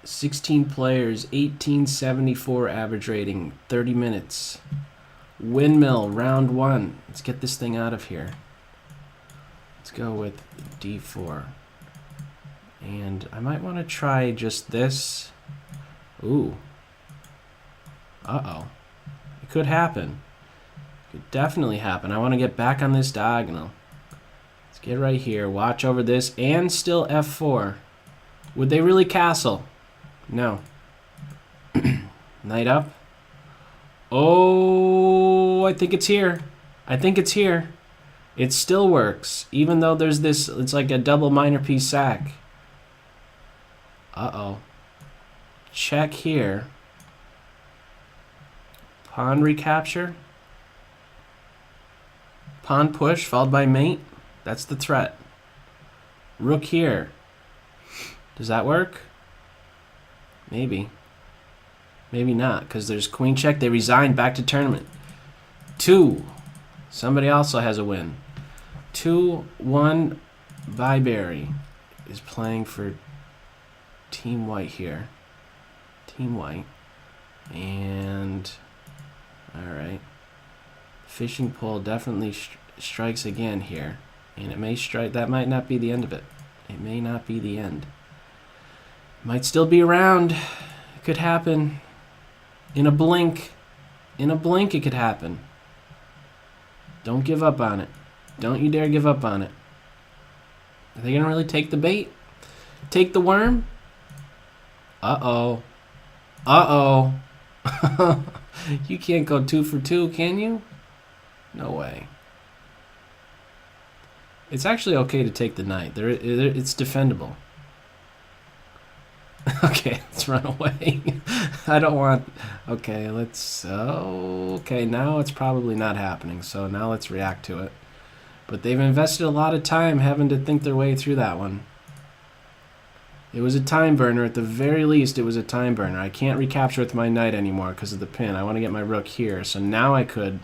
16 players, 1874 average rating, 30 minutes. Windmill, round 1. Let's get this thing out of here. Let's go with d4. And I might want to try just this. Ooh. Uh-oh. It could happen. It could definitely happen. I want to get back on this diagonal. Let's get right here. Watch over this. And still f4. Would they really castle? No. Knight up. Oh, I think it's here. I think it's here. It still works. Even though there's this, it's like a double minor piece sack. Uh-oh. Check here. Pawn recapture. Pawn push followed by mate. That's the threat. Rook here. Does that work? Maybe. Maybe not, because there's queen check. They resign back to tournament. 2. Somebody also has a win. 2-1 Byberry is playing for Team White here. Team White. And alright. Fishing pole definitely strikes again here. And it may strike. That might not be the end of it. It may not be the end. Might still be around. It could happen. In a blink. In a blink it could happen. Don't give up on it. Don't you dare give up on it. Are they going to really take the bait? Take the worm? Uh-oh. Uh-oh. You can't go 2 for 2, can you? No way. It's actually okay to take the knight. It's defendable. Okay, let's run away. I don't want... Okay, let's... okay, now it's probably not happening, so now let's react to it. But they've invested a lot of time having to think their way through that one. It was a time burner. At the very least, it was a time burner. I can't recapture with my knight anymore because of the pin. I want to get my rook here, so now I could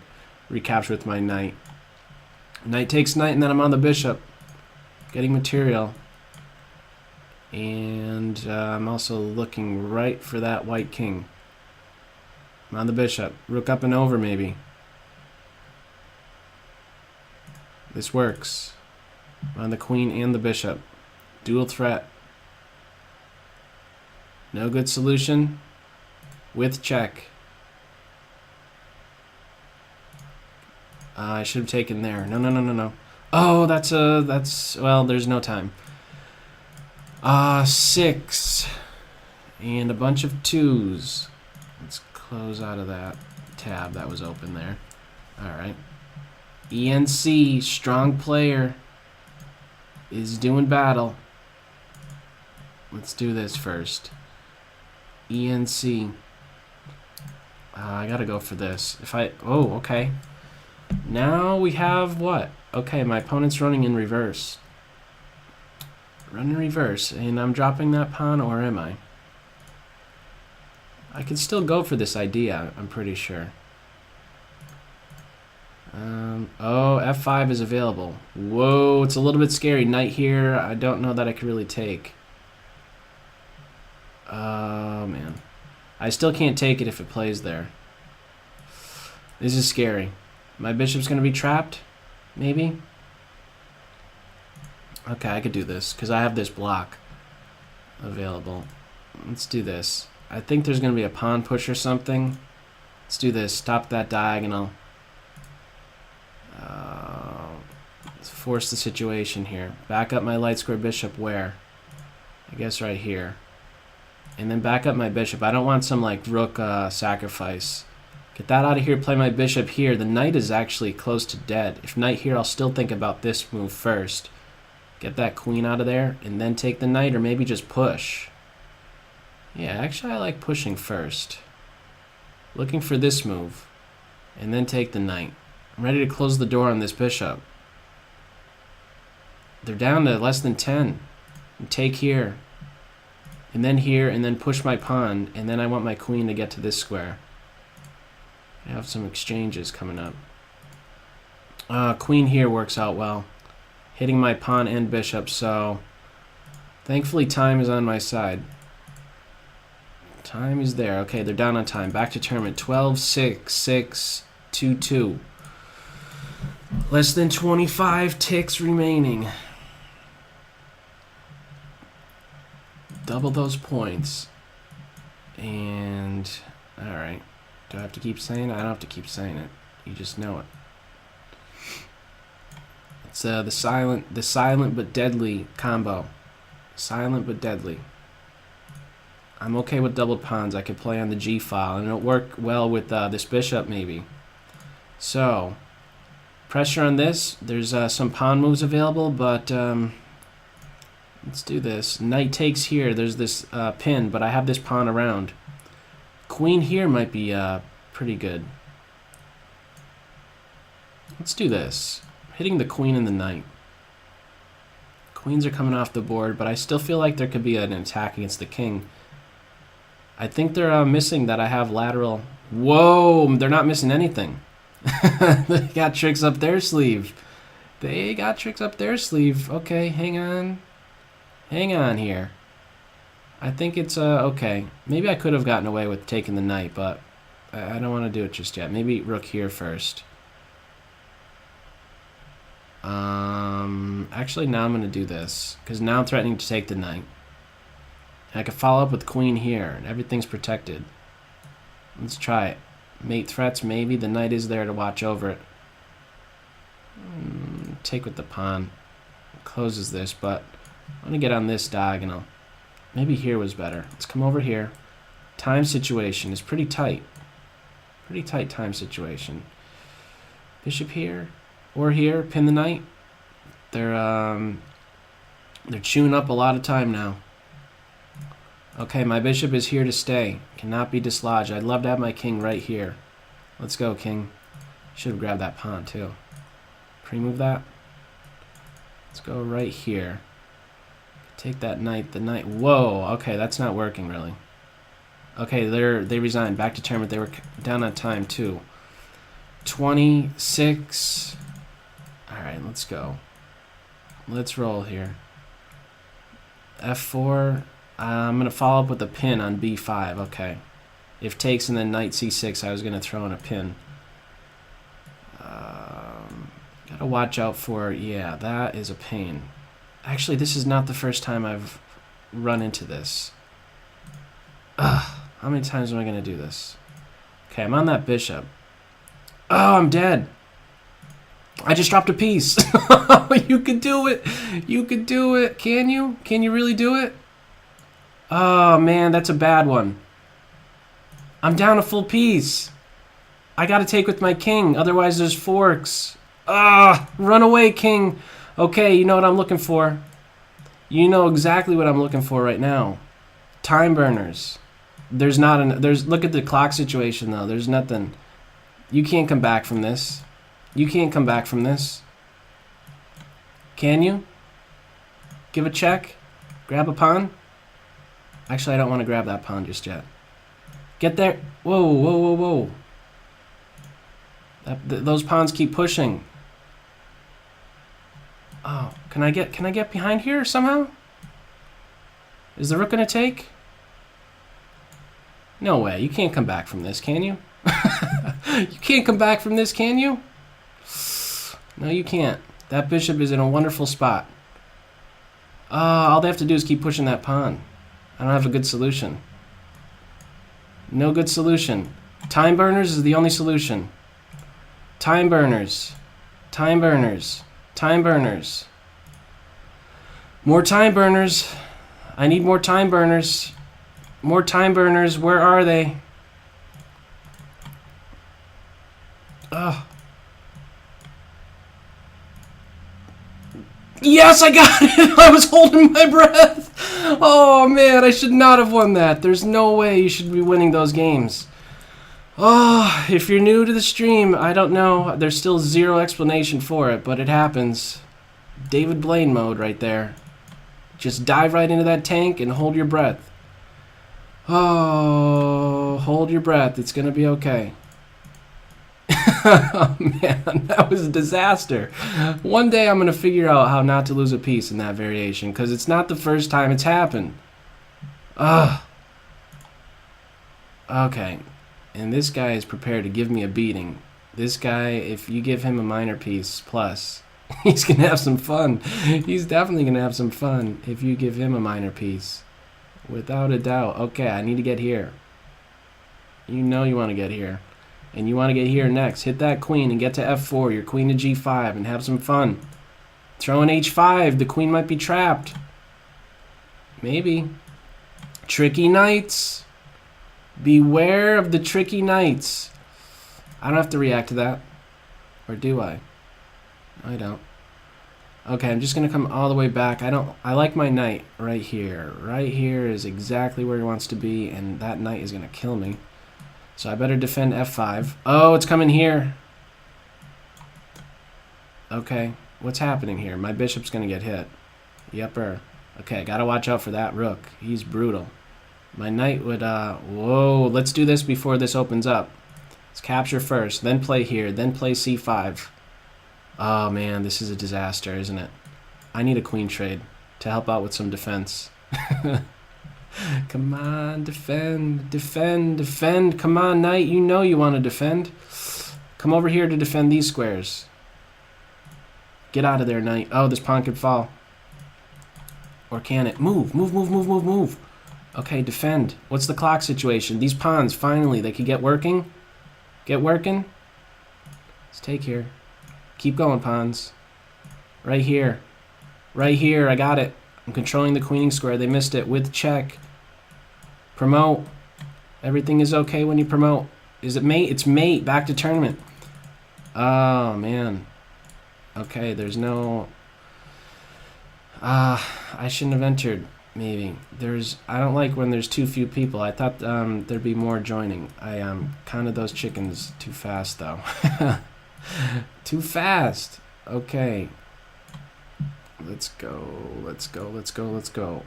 recapture with my knight. Knight takes knight, and then I'm on the bishop. Getting material. And I'm also looking right for that white king. I'm on the bishop. Rook up and over, maybe. This works. I'm on the queen and the bishop. Dual threat. No good solution. With check. I should have taken there. No. Oh, that's... Well, there's no time. 6. And a bunch of 2s. Let's close out of that tab that was open there. Alright. ENC, strong player, is doing battle. Let's do this first. ENC. I gotta go for this. Oh, okay. Now we have what? Okay, my opponent's running in reverse. Run in reverse, and I'm dropping that pawn, or am I? I can still go for this idea, I'm pretty sure. Oh, F5 is available. Whoa, it's a little bit scary. Knight here, I don't know that I could really take. Oh, man. I still can't take it if it plays there. This is scary. My bishop's going to be trapped? Maybe? Okay, I could do this, because I have this block available. Let's do this. I think there's going to be a pawn push or something. Let's do this. Stop that diagonal. Let's force the situation here. Back up my light square bishop where? I guess right here. And then back up my bishop. I don't want some like rook sacrifice. Get that out of here, play my bishop here. The knight is actually close to dead. If knight here, I'll still think about this move first. Get that queen out of there, and then take the knight, or maybe just push. Yeah, actually I like pushing first. Looking for this move, and then take the knight. I'm ready to close the door on this bishop. They're down to less than 10. And take here, and then push my pawn, and then I want my queen to get to this square. I have some exchanges coming up. Queen here works out well. Hitting my pawn and bishop, so Thankfully, time is on my side. Time is there. Okay, they're down on time. Back to tournament. 12, 6, 6, 2, 2. Less than 25 ticks remaining. Double those points. And, alright. Do I have to keep saying it? I don't have to keep saying it. You just know it. It's the silent but deadly combo. Silent but deadly. I'm okay with doubled pawns. I could play on the G file, and it'll work well with this bishop maybe. So, pressure on this. There's some pawn moves available, but let's do this. Knight takes here. There's this pin, but I have this pawn around. Queen here might be pretty good. Let's do this. Hitting the queen and the knight. Queens are coming off the board, but I still feel like there could be an attack against the king. I think they're missing that I have lateral. Whoa, they're not missing anything. They got tricks up their sleeve. They got tricks up their sleeve. Okay, hang on. Hang on here. I think it's okay. Maybe I could have gotten away with taking the knight, but I don't want to do it just yet. Maybe rook here first. Actually, now I'm going to do this, because now I'm threatening to take the knight. And I can follow up with queen here, and everything's protected. Let's try it. Mate threats, maybe. The knight is there to watch over it. Take with the pawn. Closes this, but I'm going to get on this diagonal. Maybe here was better. Let's come over here. Time situation is pretty tight. Pretty tight time situation. Bishop here. Or here. Pin the knight. They're chewing up a lot of time now. Okay, my bishop is here to stay. Cannot be dislodged. I'd love to have my king right here. Let's go, king. Should have grabbed that pawn, too. Pre-move that. Let's go right here. Take that knight. The knight. Whoa. Okay, that's not working, really. Okay, they resigned. Back to tournament. They were down on time, too. 26. Alright, let's go. Let's roll here. F4. I'm going to follow up with a pin on B5. Okay. If takes and then knight C6, I was going to throw in a pin. Got to watch out for... Yeah, that is a pain. Actually, this is not the first time I've run into this. Ugh. How many times am I going to do this? Okay, I'm on that bishop. Oh, I'm dead. I just dropped a piece. You could do it. You could do it. Can you? Can you really do it? Oh, man, that's a bad one. I'm down a full piece. I got to take with my king. Otherwise, there's forks. Ah, run away, king. Okay, you know what I'm looking for. You know exactly what I'm looking for right now. Time burners. There's not an... Look at the clock situation, though. There's nothing... You can't come back from this. You can't come back from this. Can you? Give a check? Grab a pawn? Actually, I don't want to grab that pawn just yet. Get there. Whoa, whoa, whoa, whoa. Those pawns keep pushing. Oh, can I get behind here somehow? Is the rook going to take? No way. You can't come back from this, can you? You can't come back from this, can you? No, you can't. That bishop is in a wonderful spot. All they have to do is keep pushing that pawn. I don't have a good solution. No good solution. Time burners is the only solution. Time burners. Time burners. Time burners. More time burners. I need more time burners. More time burners. Where are they? Ugh. Yes, I got it! I was holding my breath! Oh, man, I should not have won that. There's no way you should be winning those games. Oh, if you're new to the stream, I don't know. There's still zero explanation for it, but it happens. David Blaine mode right there. Just dive right into that tank and hold your breath. Oh, hold your breath. It's going to be okay. Oh, man, that was a disaster. One day I'm going to figure out how not to lose a piece in that variation, because it's not the first time it's happened. Ugh. Okay. And this guy is prepared to give me a beating. This guy, if you give him a minor piece plus, he's going to have some fun. He's definitely going to have some fun if you give him a minor piece. Without a doubt. Okay, I need to get here. You know you want to get here. And you want to get here next. Hit that queen and get to f4. Your queen to g5 and have some fun. Throw in h5. The queen might be trapped. Maybe. Tricky knights. Beware of the tricky knights. I don't have to react to that. Or do I? I don't. Okay, I'm just going to come all the way back. I like my knight right here. Right here is exactly where he wants to be, and that knight is going to kill me. So I better defend f5. Oh, it's coming here. Okay, what's happening here? My bishop's going to get hit. Yepper. Okay, got to watch out for that rook. He's brutal. My knight would, whoa, let's do this before this opens up. Let's capture first, then play here, then play c5. Oh, man, this is a disaster, isn't it? I need a queen trade to help out with some defense. Come on, defend, defend, defend. Come on, knight, you know you want to defend. Come over here to defend these squares. Get out of there, knight. Oh, this pawn could fall. Or can it? Move, move, move, move, move, move. Okay, defend. What's the clock situation? These pawns, finally, they could get working. Get working. Let's take here. Keep going, pawns. Right here. Right here, I got it. I'm controlling the queening square. They missed it with check. Promote. Everything is okay when you promote. Is it mate? It's mate. Back to tournament. Oh, man. Okay, there's no... I shouldn't have entered, maybe. I don't like when there's too few people. I thought there'd be more joining. I counted those chickens too fast, though. Too fast. Okay. Let's go. Let's go. Let's go. Let's go.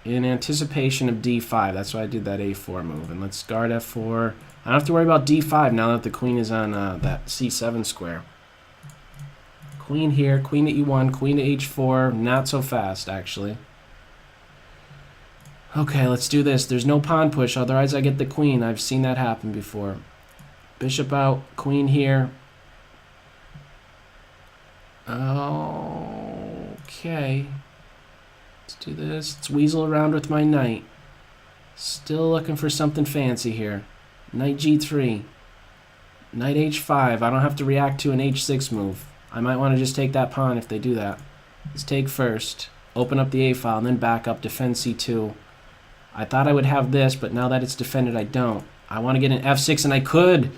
In anticipation of d5. That's why I did that a4 move. And let's guard f4. I don't have to worry about d5 now that the queen is on that c7 square. Queen here. Queen to e1. Queen to h4. Not so fast, actually. Okay, let's do this. There's no pawn push. Otherwise, I get the queen. I've seen that happen before. Bishop out. Queen here. Okay. Let's do this. Let's weasel around with my knight. Still looking for something fancy here. Knight g3. Knight h5. I don't have to react to an h6 move. I might want to just take that pawn if they do that. Let's take first. Open up the a file and then back up. Defend c2. I thought I would have this, but now that it's defended, I don't. I want to get an f6, and I could.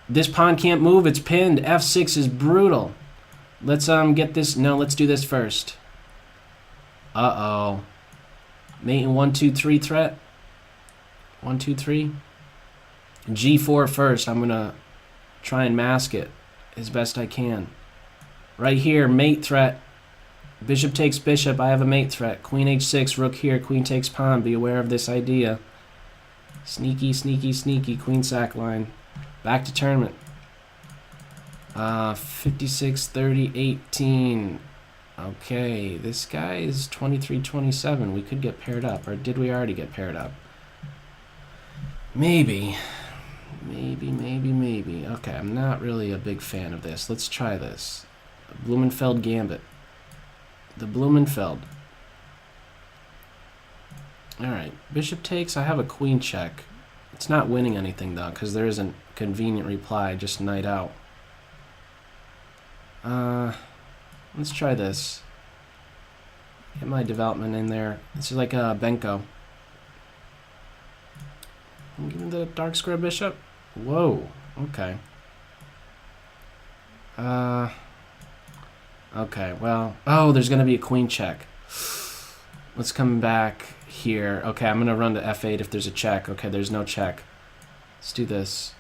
This pawn can't move. It's pinned. f6 is brutal. Let's get this. No, let's do this first. Uh-oh. Mate in 1, 2, 3 threat. 1, 2, 3. G4 first. I'm going to try and mask it as best I can. Right here, mate threat. Bishop takes bishop. I have a mate threat. Queen h6, rook here. Queen takes pawn. Be aware of this idea. Sneaky, sneaky, sneaky. Queen sack line. Back to tournament. 56, 30, 18. Okay, this guy is 23, 27. We could get paired up. Or did we already get paired up? Maybe. Maybe, maybe, maybe. Okay, I'm not really a big fan of this. Let's try this. Blumenfeld Gambit. The Blumenfeld. Alright, bishop takes. I have a queen check. It's not winning anything, though, because there isn't convenient reply. Just knight out. Let's try this. Get my development in there. This is like a Benko. Give me the dark square bishop. Whoa. Okay. Okay, well... Oh, there's going to be a queen check. Let's come back here. Okay, I'm going to run to f8 if there's a check. Okay, there's no check. Let's do this.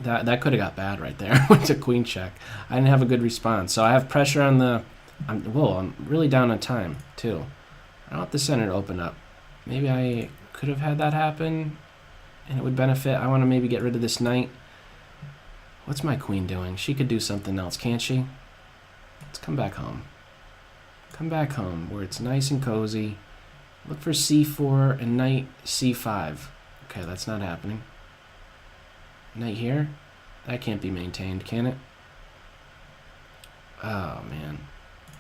That could have got bad right there. Went to queen check. I didn't have a good response. So I have pressure on the... I'm really down on time, too. I don't want the center to open up. Maybe I could have had that happen, and it would benefit. I want to maybe get rid of this knight. What's my queen doing? She could do something else, can't she? Let's come back home. Come back home where it's nice and cozy. Look for c4 and knight c5. Okay, that's not happening. Knight here? That can't be maintained, can it? Oh, man.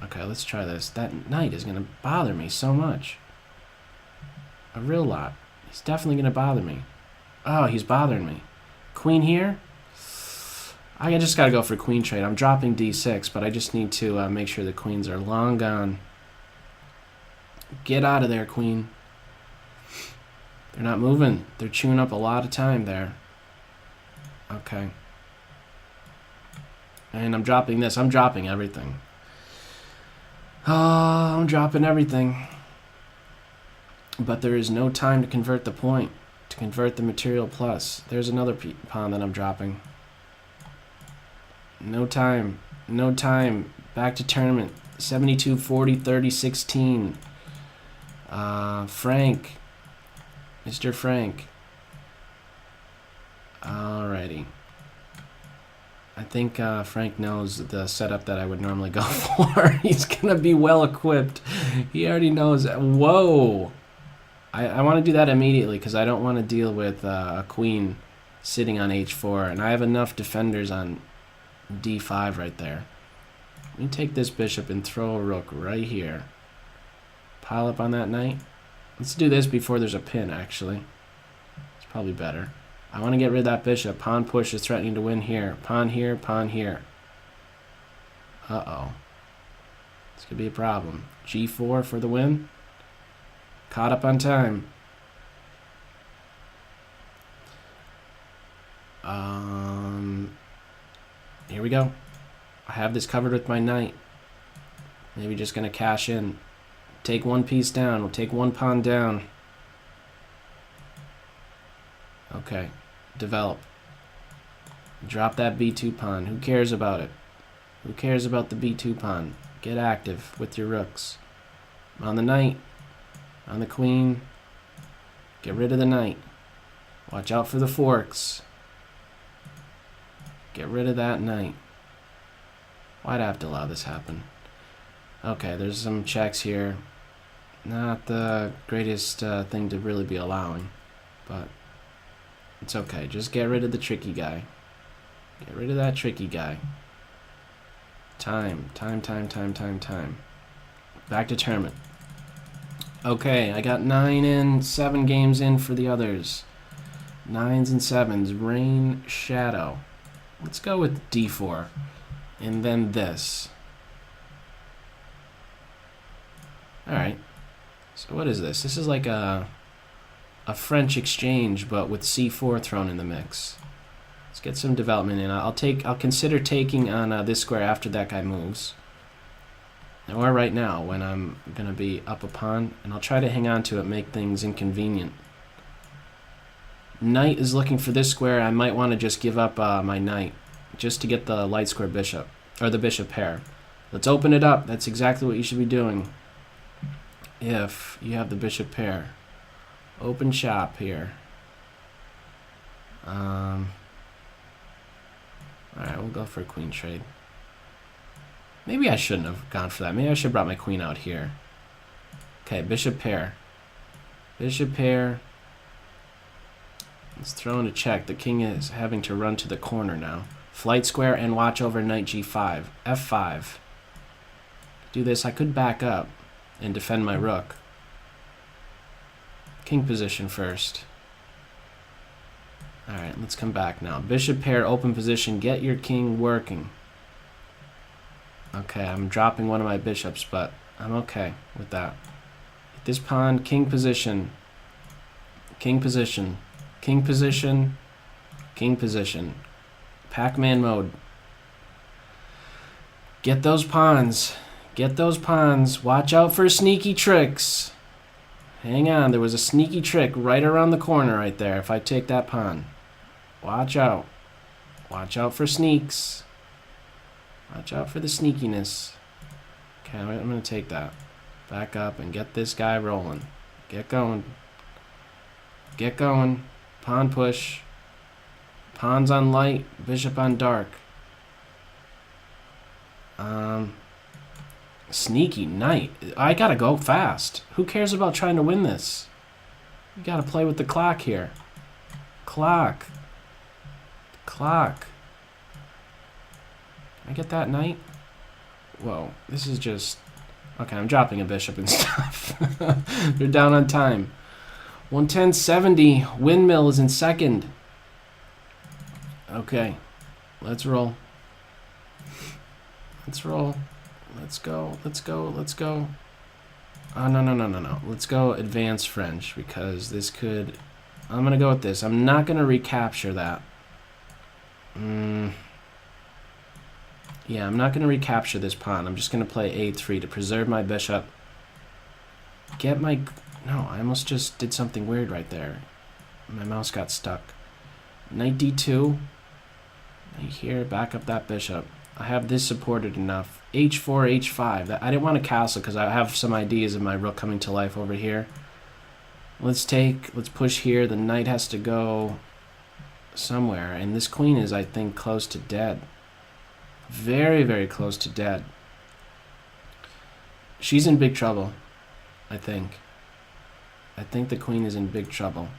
Okay, let's try this. That knight is going to bother me so much. A real lot. He's definitely going to bother me. Oh, he's bothering me. Queen here? I just got to go for queen trade. I'm dropping d6, but I just need to make sure the queens are long gone. Get out of there, queen. They're not moving. They're chewing up a lot of time there. Okay. And I'm dropping this. I'm dropping everything. Oh, I'm dropping everything. But there is no time to convert the point. To convert the material plus. There's another pawn that I'm dropping. No time. No time. Back to tournament. 72, 40, 30, 16. Frank. Mr. Frank. Alrighty. I think Frank knows the setup that I would normally go for. He's going to be well equipped. He already knows. Whoa. I want to do that immediately because I don't want to deal with a queen sitting on h4. And I have enough defenders on d5 right there. Let me take this bishop and throw a rook right here. Pile up on that knight. Let's do this before there's a pin, actually. It's probably better. I want to get rid of that bishop. Pawn push is threatening to win here. Pawn here, pawn here. Uh-oh. This could be a problem. g4 for the win. Caught up on time. Here we go. I have this covered with my knight. Maybe just going to cash in. Take one piece down. We'll take one pawn down. Okay. Develop. Drop that b2 pawn. Who cares about it? Who cares about the b2 pawn? Get active with your rooks. On the knight. On the queen. Get rid of the knight. Watch out for the forks. Get rid of that knight. Why'd I have to allow this happen? Okay, there's some checks here. Not the greatest thing to really be allowing, but it's okay. Just get rid of the tricky guy. Get rid of that tricky guy. Time. Back to tournament. Okay, I got 9 in, 7 games in for the others. 9s and 7s. Rain, shadow. Let's go with d4. And then this. Alright. So what is this? This is like a French exchange, but with c4 thrown in the mix. Let's get some development in. I'll consider taking on this square after that guy moves. Or right now, when I'm going to be up a pawn. And I'll try to hang on to it, make things inconvenient. Knight is looking for this square. I might want to just give up my knight. Just to get the light square bishop. Or the bishop pair. Let's open it up. That's exactly what you should be doing. If you have the bishop pair. Open shop here. Alright, we'll go for a queen trade. Maybe I shouldn't have gone for that. Maybe I should have brought my queen out here. Okay, bishop pair. Bishop pair. Let's throw in a check. The king is having to run to the corner now. Flight square and watch over knight g5. f5. Do this. I could back up and defend my rook. King position first. Alright, let's come back now. Bishop pair, open position. Get your king working. Okay, I'm dropping one of my bishops, but I'm okay with that. This pawn, king position. King position. King position. King position. Pac-Man mode. Get those pawns. Get those pawns. Watch out for sneaky tricks. Hang on, there was a sneaky trick right around the corner right there if I take that pawn. Watch out. Watch out for sneaks. Watch out for the sneakiness. Okay, I'm going to take that. Back up and get this guy rolling. Get going. Get going. Pawn push. Pawns on light, bishop on dark. Sneaky knight. I gotta go fast. Who cares about trying to win this? You gotta play with the clock here. Clock. Clock. Can I get that knight? Whoa, this is just... Okay, I'm dropping a bishop and stuff. They're down on time. 110.70. Windmill is in second. Okay, let's roll. Let's roll. Let's go. Let's go. Let's go. Oh, no. Let's go advanced French because this could... I'm going to go with this. I'm not going to recapture that. Yeah, I'm not going to recapture this pawn. I'm just going to play a3 to preserve my bishop. Get my... No, I almost just did something weird right there. My mouse got stuck. Knight d2. Knight here, back up that bishop. I have this supported enough. h4, h5. I didn't want to castle because I have some ideas of my rook coming to life over here. Let's push here. The knight has to go somewhere. And this queen is, I think, close to dead. Very, very close to dead. She's in big trouble, I think. I think the queen is in big trouble.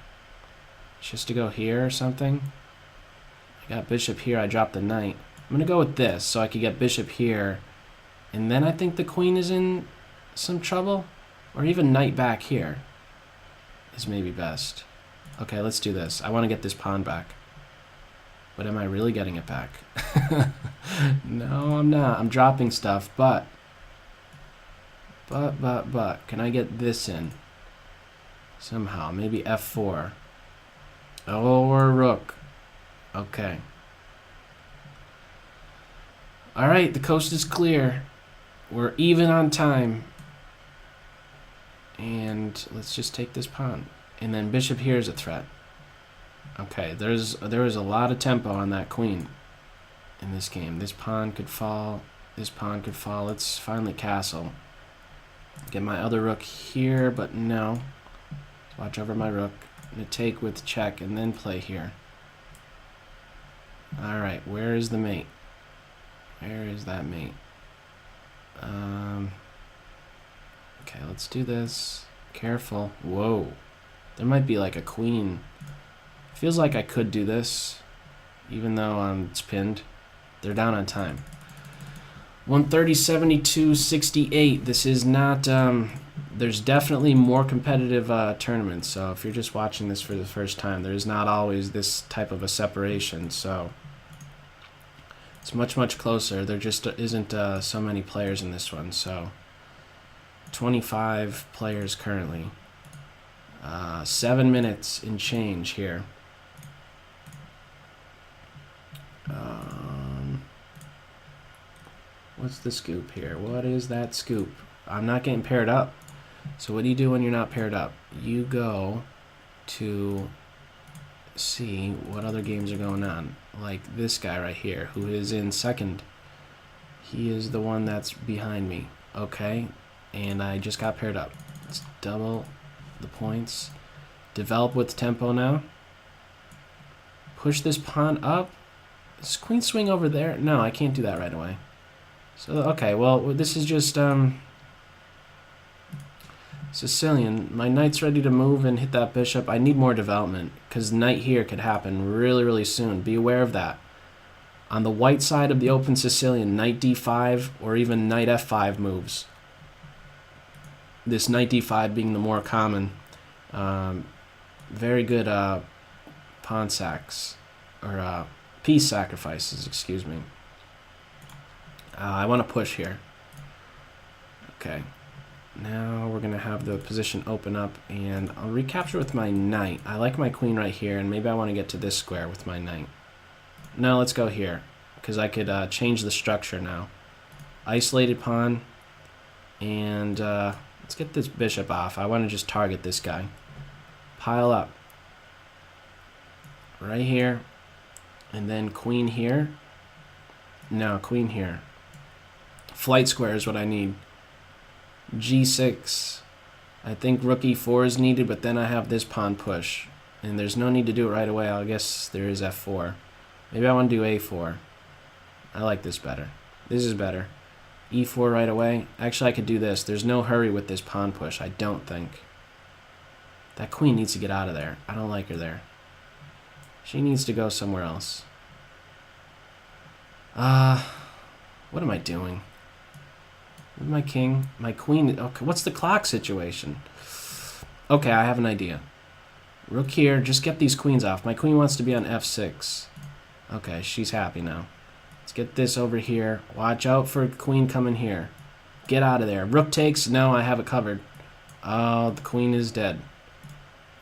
She has to go here or something. I got bishop here. I dropped the knight. I'm going to go with this so I could get bishop here. And then I think the queen is in some trouble. Or even knight back here is maybe best. Okay, let's do this. I want to get this pawn back. But am I really getting it back? No, I'm not. I'm dropping stuff, but. Can I get this in? Somehow. Maybe f4. Or rook. Okay. Alright, the coast is clear. We're even on time. And let's just take this pawn. And then bishop here is a threat. Okay, there is a lot of tempo on that queen in this game. This pawn could fall. This pawn could fall. Let's finally castle. Get my other rook here, but no. Watch over my rook. I'm going to take with check and then play here. Alright, where is the mate? Where is that mate? Okay, let's do this. Careful. Whoa. There might be like a queen. Feels like I could do this, even though it's pinned. They're down on time. 130-72-68. This is not... there's definitely more competitive tournaments, so if you're just watching this for the first time, there's not always this type of a separation, so... It's much, much closer. There just isn't so many players in this one, so... 25 players currently. 7 minutes in change here. What's the scoop here? What is that scoop? I'm not getting paired up. So what do you do when you're not paired up? You go to see what other games are going on. Like this guy right here, who is in second. He is the one that's behind me. Okay, and I just got paired up. Let's double the points. Develop with tempo now. Push this pawn up. Is queen swing over there? No, I can't do that right away. So, okay, well, this is just Sicilian. My knight's ready to move and hit that bishop. I need more development, because knight here could happen really, really soon. Be aware of that. On the white side of the open Sicilian, knight d5 or even knight f5 moves. This knight d5 being the more common. Very good pawn sacks, or piece sacrifices, excuse me. I want to push here. Okay. Now we're going to have the position open up, and I'll recapture with my knight. I like my queen right here, and maybe I want to get to this square with my knight. No, let's go here, because I could change the structure now. Isolated pawn, and let's get this bishop off. I want to just target this guy. Pile up. Right here, and then queen here. No, queen here. Flight square is what I need. G6. I think rook e4 is needed, but then I have this pawn push. And there's no need to do it right away. I guess there is f4. Maybe I want to do a4. I like this better. This is better. e4 right away. Actually, I could do this. There's no hurry with this pawn push, I don't think. That queen needs to get out of there. I don't like her there. She needs to go somewhere else. What am I doing? My king, my queen. Okay, what's the clock situation? Okay, I have an idea. Rook here, just get these queens off. My queen wants to be on f6. Okay, she's happy now. Let's get this over here. Watch out for queen coming here. Get out of there. Rook takes. No, I have it covered. Oh, the queen is dead.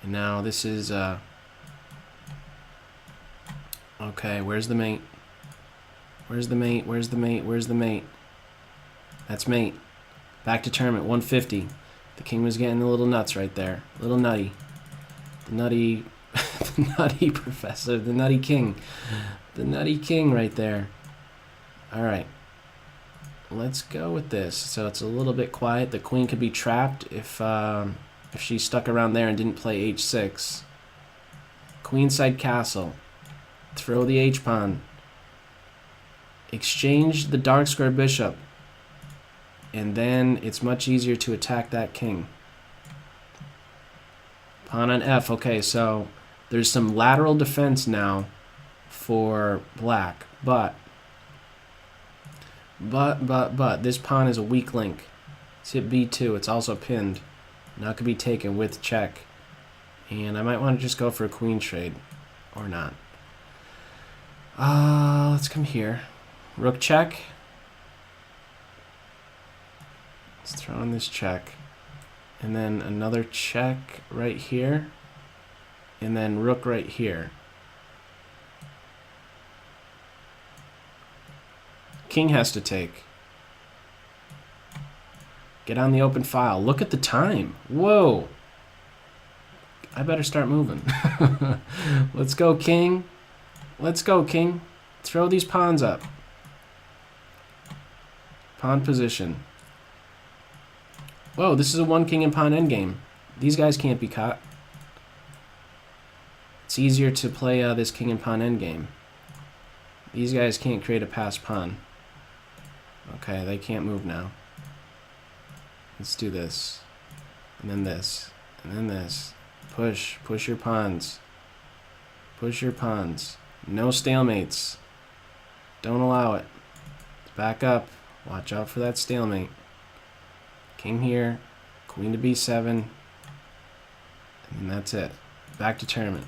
And now this is... Okay, where's the mate? Where's the mate? Where's the mate? Where's the mate? That's mate. Back to tournament, 150. The king was getting a little nuts right there. A little nutty. The nutty... the nutty professor. The nutty king. The nutty king right there. Alright. Let's go with this. So it's a little bit quiet. The queen could be trapped if she stuck around there and didn't play h6. Queenside castle. Throw the h-pawn. Exchange the dark square bishop. And then it's much easier to attack that king. Pawn on f. Okay, so there's some lateral defense now for black. But this pawn is a weak link. It's hit b2. It's also pinned. Now it could be taken with check. And I might want to just go for a queen trade. Or not. Let's come here. Rook check. Let's throw in this check. And then another check right here. And then rook right here. King has to take. Get on the open file. Look at the time. Whoa. I better start moving. Let's go, king. Let's go, king. Throw these pawns up. Pawn position. Whoa, this is a one king and pawn endgame. These guys can't be caught. It's easier to play this king and pawn endgame. These guys can't create a passed pawn. Okay, they can't move now. Let's do this. And then this. And then this. Push. Push your pawns. Push your pawns. No stalemates. Don't allow it. Back up. Watch out for that stalemate. King here. Queen to b7. And that's it. Back to tournament.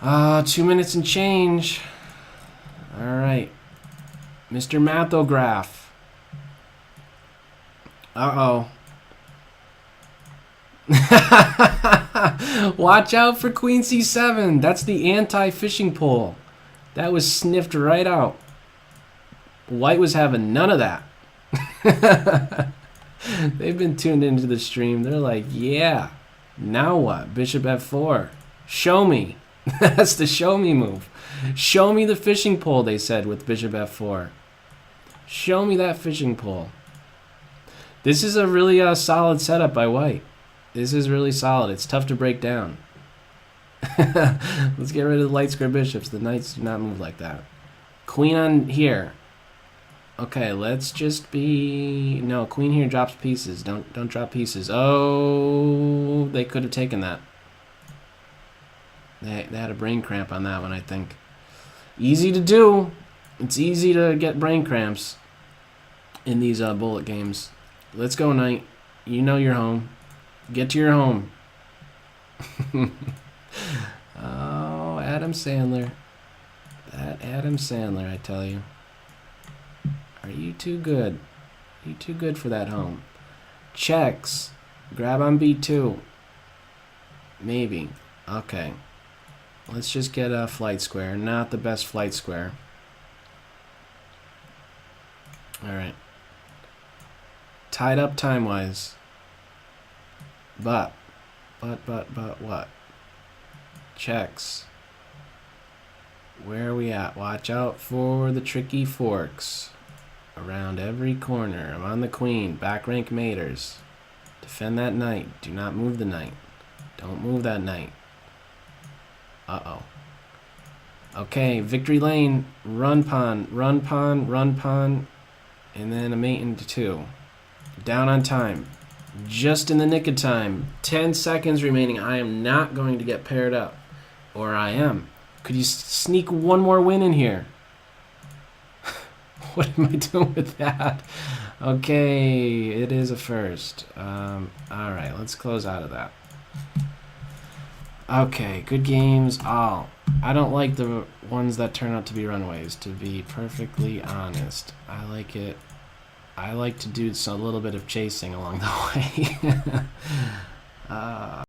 2 minutes and change. Alright. Mr. Mathograph. Uh-oh. Watch out for queen c7. That's the anti-fishing pole. That was sniffed right out. White was having none of that. They've been tuned into the stream. They're like, yeah, now what? Bishop f4. Show me. That's the show me move. Show me the fishing pole, they said with bishop f4. Show me that fishing pole. This is a really solid setup by white. This is really solid. It's tough to break down. Let's get rid of the light square bishops. The knights do not move like that. Queen on here. Okay, let's just be... No, queen here drops pieces. Don't drop pieces. Oh, they could have taken that. They had a brain cramp on that one, I think. Easy to do. It's easy to get brain cramps in these bullet games. Let's go, knight. You know you're home. Get to your home. Oh, Adam Sandler. That Adam Sandler, I tell you. Are you too good? Are you too good for that home? Checks. Grab on b2. Maybe. Okay. Let's just get a flight square. Not the best flight square. Alright. Tied up time-wise. But what? Checks. Where are we at? Watch out for the tricky forks. Around every corner. I'm on the queen. Back rank maters. Defend that knight. Do not move the knight. Don't move that knight. Uh-oh. Okay, victory lane. Run pawn, run pawn, run pawn. And then a mate into 2. Down on time. Just in the nick of time. 10 seconds remaining. I am not going to get paired up. Or I am. Could you sneak one more win in here? What am I doing with that? Okay, it is a first. Alright, let's close out of that. Okay, good games all. I don't like the ones that turn out to be runways, to be perfectly honest. I like it. I like to do a little bit of chasing along the way.